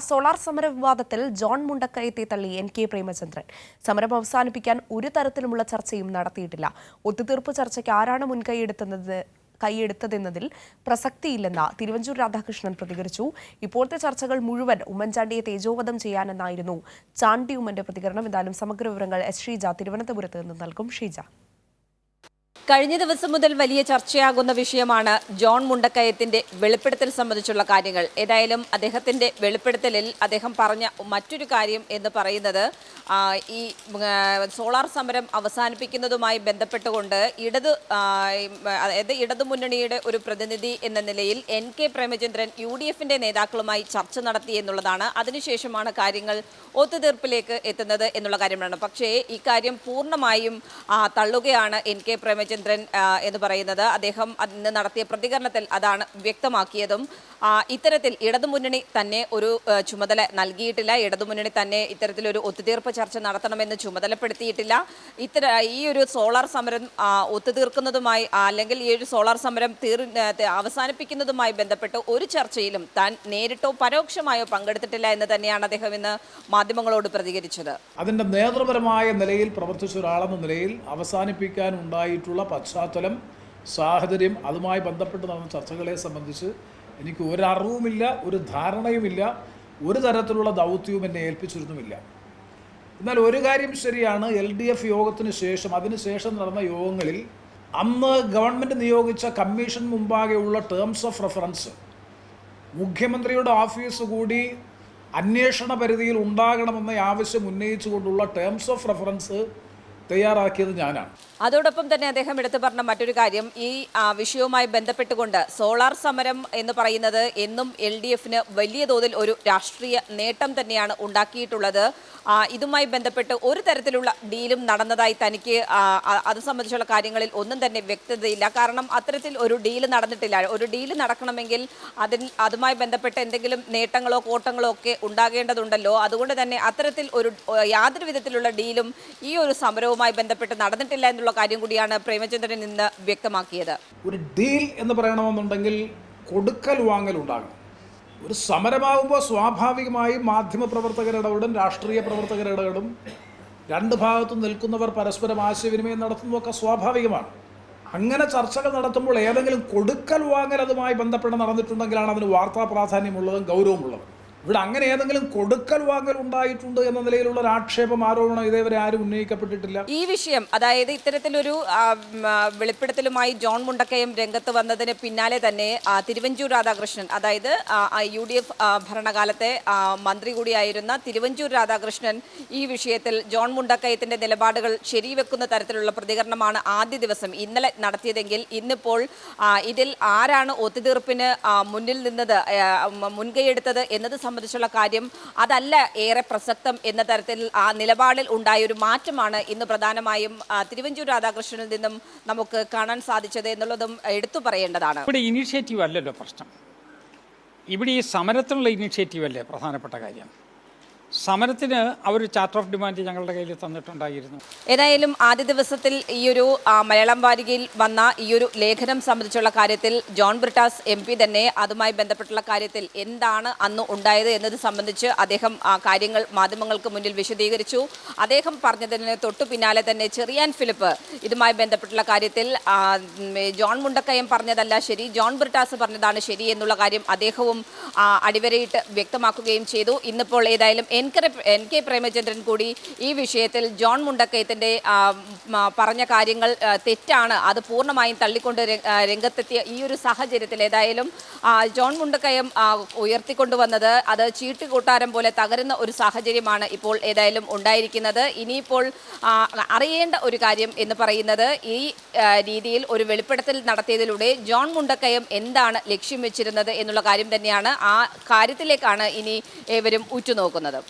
Solar സമര വിവാദത്തിൽ John മുണ്ടക്കയത്തെ തള്ളി NK പ്രേമചന്ദ്രൻ. സമരം അവസാനിപ്പിക്കാൻ ഒരു തരത്തിലുമുള്ള ചർച്ചയും നടത്തിയിട്ടില്ല. ഒത്തുതീർപ്പ് ചർച്ചയ്ക്ക് ആരാണ് കൈയെടുത്തതെന്നതിൽ പ്രസക്തിയില്ലെന്ന് തിരുവഞ്ചൂർ രാധാകൃഷ്ണൻ പ്രതികരിച്ചു. ഇപ്പോഴത്തെ ചർച്ചകൾ മുഴുവൻ ഉമ്മൻചാണ്ടിയെ തേജോവധം ചെയ്യാനെന്നായിരുന്നു ചാണ്ടി ഉമ്മന്റെ പ്രതികരണം. എന്തായാലും സമഗ്ര വിവരങ്ങൾ ഷീജ തിരുവനന്തപുരത്ത് നിന്ന് നൽകും. ഷീജ, കഴിഞ്ഞ ദിവസം മുതൽ വലിയ ചർച്ചയാകുന്ന വിഷയമാണ് ജോൺ മുണ്ടക്കയത്തിന്റെ വെളിപ്പെടുത്തൽ സംബന്ധിച്ചുള്ള കാര്യങ്ങൾ. ഏതായാലും അദ്ദേഹത്തിന്റെ വെളിപ്പെടുത്തലിൽ അദ്ദേഹം പറഞ്ഞ മറ്റൊരു കാര്യം എന്ന് പറയുന്നത് ഈ സോളാർ സമരം അവസാനിപ്പിക്കുന്നതുമായി ബന്ധപ്പെട്ടുകൊണ്ട് ഇടതുമുന്നണിയുടെ ഒരു പ്രതിനിധി എന്ന നിലയിൽ NK പ്രേമചന്ദ്രൻ UDFന്റെ നേതാക്കളുമായി ചർച്ച നടത്തി എന്നുള്ളതാണ്. അതിനുശേഷമാണ് കാര്യങ്ങൾ ഒത്തുതീർപ്പിലേക്ക് എത്തുന്നത് എന്നുള്ള കാര്യമാണ്. പക്ഷേ ഇക്കാര്യം പൂർണ്ണമായും തള്ളുകയാണ് NK പ്രേമചന്ദ്രൻ എന്ന് പറയുന്നത്. അദ്ദേഹം അന്ന് നടത്തിയ പ്രതികരണത്തിൽ അതാണ് വ്യക്തമാക്കിയതും. ഇത്തരത്തിൽ ഇടതുമുന്നണി തന്നെ ഒരു ചുമതല നൽകിയിട്ടില്ല. ഇടതുമുന്നണി തന്നെ ഇത്തരത്തിലൊരു ഒത്തുതീർപ്പ് ചർച്ച നടത്തണമെന്ന് ചുമതലപ്പെടുത്തിയിട്ടില്ല. ഈ ഒരു സോളാർ സമരം ഒത്തുതീർക്കുന്നതുമായി അല്ലെങ്കിൽ ഈ ഒരു സോളാർ സമരം അവസാനിപ്പിക്കുന്നതുമായി ബന്ധപ്പെട്ട് ഒരു ചർച്ചയിലും താൻ നേരിട്ടോ പരോക്ഷമായോ പങ്കെടുത്തിട്ടില്ല എന്ന് തന്നെയാണ് അദ്ദേഹം ഇന്ന് മാധ്യമങ്ങളോട് പ്രതികരിച്ചത്. അതിൻ്റെ നേതൃപരമായ നിലയിൽ പ്രവർത്തിച്ച ഒരാളെന്ന നിലയിൽ അവസാനിപ്പിക്കാൻ ഉണ്ടായിട്ടുള്ള പശ്ചാത്തലം, സാഹചര്യം, അതുമായി ബന്ധപ്പെട്ട് നടന്ന ചർച്ചകളെ സംബന്ധിച്ച് എനിക്ക് ഒരറിവുമില്ല, ഒരു ധാരണയുമില്ല, ഒരു തരത്തിലുള്ള ദൗത്യവും എന്നെ ഏൽപ്പിച്ചിരുന്നുമില്ല. എന്നാൽ ഒരു കാര്യം ശരിയാണ്, LDF യോഗത്തിന് ശേഷം അതിനുശേഷം നടന്ന യോഗങ്ങളിൽ അന്ന് ഗവൺമെൻറ് നിയോഗിച്ച കമ്മീഷൻ മുമ്പാകെയുള്ള ടേംസ് ഓഫ് റെഫറൻസ് മുഖ്യമന്ത്രിയുടെ ഓഫീസ് കൂടി അന്വേഷണ പരിധിയിൽ ഉണ്ടാകണമെന്ന ആവശ്യം ഉന്നയിച്ചുകൊണ്ടുള്ള ടേംസ് ഓഫ് റെഫറൻസ് തയ്യാറാക്കിയത് ഞാനാണ്. അതോടൊപ്പം തന്നെ അദ്ദേഹം എടുത്തു പറഞ്ഞ മറ്റൊരു കാര്യം, ഈ വിഷയവുമായി ബന്ധപ്പെട്ടുകൊണ്ട് സോളാർ സമരം എന്ന് പറയുന്നത് എന്നും LDFന് വലിയ തോതിൽ ഒരു രാഷ്ട്രീയ നേട്ടം തന്നെയാണ് ഉണ്ടാക്കിയിട്ടുള്ളത്. ഇതുമായി ബന്ധപ്പെട്ട് ഒരു തരത്തിലുള്ള ഡീലും നടന്നതായി തനിക്ക് അത് സംബന്ധിച്ചുള്ള കാര്യങ്ങളിൽ ഒന്നും തന്നെ വ്യക്തതയില്ല. കാരണം അത്തരത്തിൽ ഒരു ഡീല് നടന്നിട്ടില്ല. ഒരു ഡീല് നടക്കണമെങ്കിൽ അതുമായി ബന്ധപ്പെട്ട് എന്തെങ്കിലും നേട്ടങ്ങളോ കോട്ടങ്ങളോ ഒക്കെ ഉണ്ടാകേണ്ടതുണ്ടല്ലോ. അതുകൊണ്ട് തന്നെ അത്തരത്തിൽ യാതൊരു വിധത്തിലുള്ള ഡീലും ഈ ഒരു സമരവുമായി ബന്ധപ്പെട്ട് നടന്നിട്ടില്ല എന്നുള്ള കാര്യം കൂടിയാണ് പ്രേമചന്ദ്രൻ ഇന്ന് വ്യക്തമാക്കിയത്. ഒരു ഡീൽ എന്ന് പറയണമെന്നുണ്ടെങ്കിൽ കൊടുക്കൽ വാങ്ങൽ ഉണ്ടാകണം. ഒരു സമരമാകുമ്പോൾ സ്വാഭാവികമായും മാധ്യമപ്രവർത്തകരുടെ രാഷ്ട്രീയ പ്രവർത്തകരുടെ രണ്ട് ഭാഗത്തും നിൽക്കുന്നവർ പരസ്പരം ആശയവിനിമയം നടത്തുന്നതൊക്കെ സ്വാഭാവികമാണ്. അങ്ങനെ ചർച്ചകൾ നടത്തുമ്പോൾ ഏതെങ്കിലും കൊടുക്കൽ വാങ്ങൽ അതുമായി ബന്ധപ്പെട്ട് നടന്നിട്ടുണ്ടെങ്കിലാണ് അതിന് വാർത്താ പ്രാധാന്യമുള്ളതും ഗൗരവമുള്ളതും. ഇവിടെ അങ്ങനെ ഏതെങ്കിലും കൊടുക്കൽ വാങ്ങൽ ഉണ്ടായിട്ടുണ്ട് എന്ന നിലയിലുള്ള ഒരു ആക്ഷേപം, ആരോപണം ഇതേവരെ ആരും ഉന്നയിക്കപ്പെട്ടിട്ടില്ല. ഈ വിഷയം, അതായത് ഇത്തരത്തിലൊരു വെളിപ്പെടുത്തലുമായി ജോൺ മുണ്ടക്കയം രംഗത്ത് വന്നതിന് പിന്നാലെ തന്നെ തിരുവഞ്ചൂർ രാധാകൃഷ്ണൻ, അതായത് UDF ഭരണകാലത്തെ മന്ത്രി കൂടിയായിരുന്ന തിരുവഞ്ചൂർ രാധാകൃഷ്ണൻ ഈ വിഷയത്തിൽ ജോൺ മുണ്ടക്കയത്തിന്റെ നിലപാടുകൾ ശരിവെക്കുന്ന തരത്തിലുള്ള പ്രതികരണമാണ് ആദ്യ ദിവസം ഇന്നലെ നടത്തിയതെങ്കിൽ ഇന്നിപ്പോൾ ഇതിൽ ആരാണ് ഒത്തുതീർപ്പിന് മുന്നിൽ നിന്നത്, മുൻകൈയെടുത്തത് എന്നത് സംബന്ധിച്ചുള്ള കാര്യം അതല്ല ഏറെ പ്രസക്തം എന്ന തരത്തിൽ ആ നിലപാടിൽ ഉണ്ടായ ഒരു മാറ്റമാണ് ഇന്ന് പ്രധാനമായും തിരുവഞ്ചൂർ രാധാകൃഷ്ണനിൽ നിന്നും നമുക്ക് കാണാൻ സാധിച്ചത് എന്നുള്ളതും എടുത്തു പറയേണ്ടതാണ്. ഇവിടെ ഇനീഷ്യേറ്റീവ് അല്ലല്ലോ പ്രശ്നം. ഇവിടെ ഈ സമരത്തിനുള്ള ഇനീഷ്യേറ്റീവ് അല്ലേ പ്രധാനപ്പെട്ട കാര്യം. സമരത്തിന് അവർ ചാർട്ടർ ഓഫ് ഡിമാൻഡ് ഞങ്ങളുടെ കയ്യിൽ തന്നിട്ടുണ്ടായിരുന്നു. ഏതായാലും ആദ്യ ദിവസത്തിൽ ഈയൊരു മലയാളം വാരികയിൽ വന്ന ഈയൊരു ലേഖനം സംബന്ധിച്ചുള്ള കാര്യത്തിൽ ജോൺ ബ്രിട്ടാസ് MP തന്നെ അതുമായി ബന്ധപ്പെട്ടുള്ള കാര്യത്തിൽ എന്താണ് അന്ന് ഉണ്ടായത് എന്നത് സംബന്ധിച്ച് അദ്ദേഹം കാര്യങ്ങൾ മാധ്യമങ്ങൾക്ക് മുന്നിൽ വിശദീകരിച്ചു. അദ്ദേഹം പറഞ്ഞതിന് തൊട്ടു പിന്നാലെ തന്നെ ചെറിയാൻ ഫിലിപ്പ് ഇതുമായി ബന്ധപ്പെട്ടുള്ള കാര്യത്തിൽ ജോൺ മുണ്ടക്കയം പറഞ്ഞതല്ല ശരി, ജോൺ ബ്രിട്ടാസ് പറഞ്ഞതാണ് ശരി എന്നുള്ള കാര്യം അദ്ദേഹവും അടിവരയിട്ട് വ്യക്തമാക്കുകയും ചെയ്തു. ഇന്നിപ്പോൾ ഏതായാലും NK പ്രേമചന്ദ്രൻ കൂടി ഈ വിഷയത്തിൽ ജോൺ മുണ്ടക്കയത്തിന്റെ പറഞ്ഞ കാര്യങ്ങൾ തെറ്റാണ്, അത് പൂർണ്ണമായും തള്ളിക്കൊണ്ട് രംഗത്തെത്തിയ ഈ ഒരു സാഹചര്യത്തിൽ ഏതായാലും ജോൺ മുണ്ടക്കയം ഉയർത്തിക്കൊണ്ടുവന്നത് അത് ചീട്ടുകൂട്ടാരം പോലെ തകരുന്ന ഒരു സാഹചര്യമാണ് ഇപ്പോൾ ഏതായാലും ഉണ്ടായിരിക്കുന്നത്. ഇനിയിപ്പോൾ അറിയേണ്ട ഒരു കാര്യം എന്ന് പറയുന്നത് ഈ രീതിയിൽ ഒരു വെളിപ്പെടുത്തൽ നടത്തിയതിലൂടെ ജോൺ മുണ്ടക്കയം എന്താണ് ലക്ഷ്യം വെച്ചിരുന്നത് എന്നുള്ള കാര്യം തന്നെയാണ്. ആ കാര്യത്തിലേക്കാണ് ഇനി ഏവരും ഉറ്റുനോക്കുന്നത്.